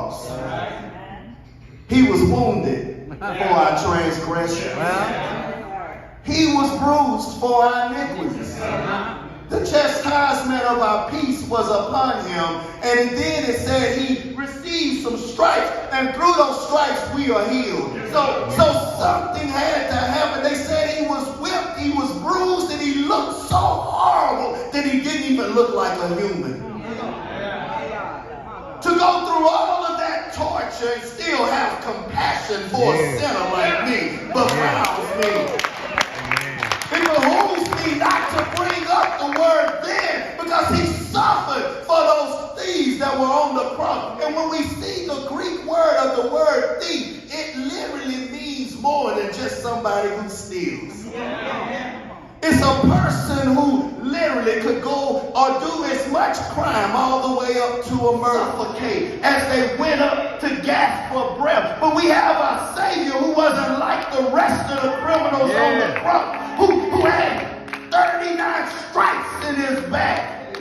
cross. He was wounded for our transgressions. He was bruised for our iniquities. The chastisement of our peace was upon him. And then it said he received some stripes. And through those stripes we are healed. So something had to happen. They said he was whipped, he was bruised, and he looked so horrible that he didn't even look like a human. To go through all of that torture and still have compassion for a sinner like me bemoans me. It behooves me not to bring up the word then, because he suffered for those thieves that were on the cross. And when we see the Greek word of the word thief, it literally means more than just somebody who steals. It's a person who literally could go or do as much crime all the way up to a murderficate as they went up to gasp for breath. But we have a Savior who wasn't like the rest of the criminals on the cross, who had 39 stripes in his back.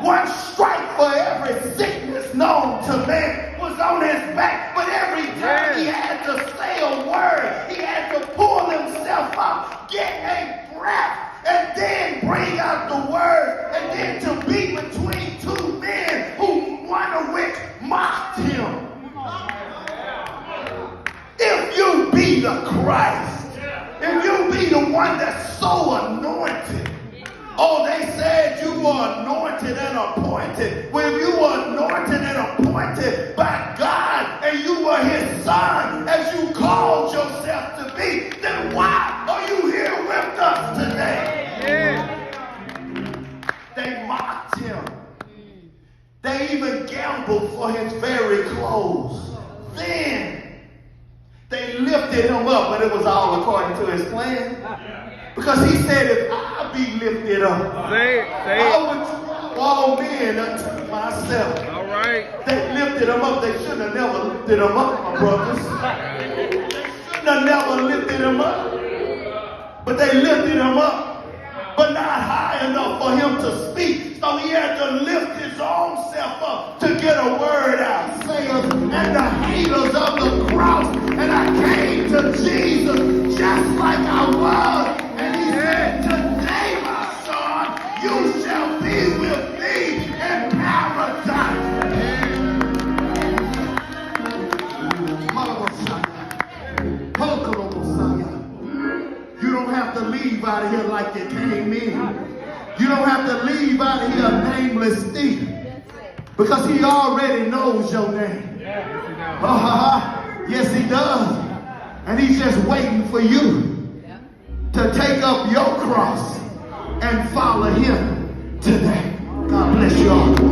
One stripe for every sickness known to man was on his back. But every time he had to say a word, he had to pull himself up, get a breath, and then bring out the word, and then to be between two men who one of which mocked him. If you be the Christ, if you be the one that's so anointed, oh, they said you were anointed and appointed. Well, if you were anointed and appointed by God and you were his son, as you called yourself to be, then why are you here with us today? They mocked him. They even gambled for his very clothes. Then they lifted him up, but it was all according to his plan. Because he said, if I be lifted up, I would draw all men unto myself. All right. They lifted him up. They shouldn't have never lifted him up, my brothers. They shouldn't have never lifted him up. But they lifted him up, but not high enough for him to speak. So he had to lift his own self up to get a word out. Sayers and the haters of the cross. And I came to Jesus just like I was. And he said, today, my son, you shall be with me in paradise. You don't have to leave out of here like you came in. You don't have to leave out of here a nameless thief. Because he already knows your name. Yes, he does. And he's just waiting for you to take up your cross and follow him today. God bless you all.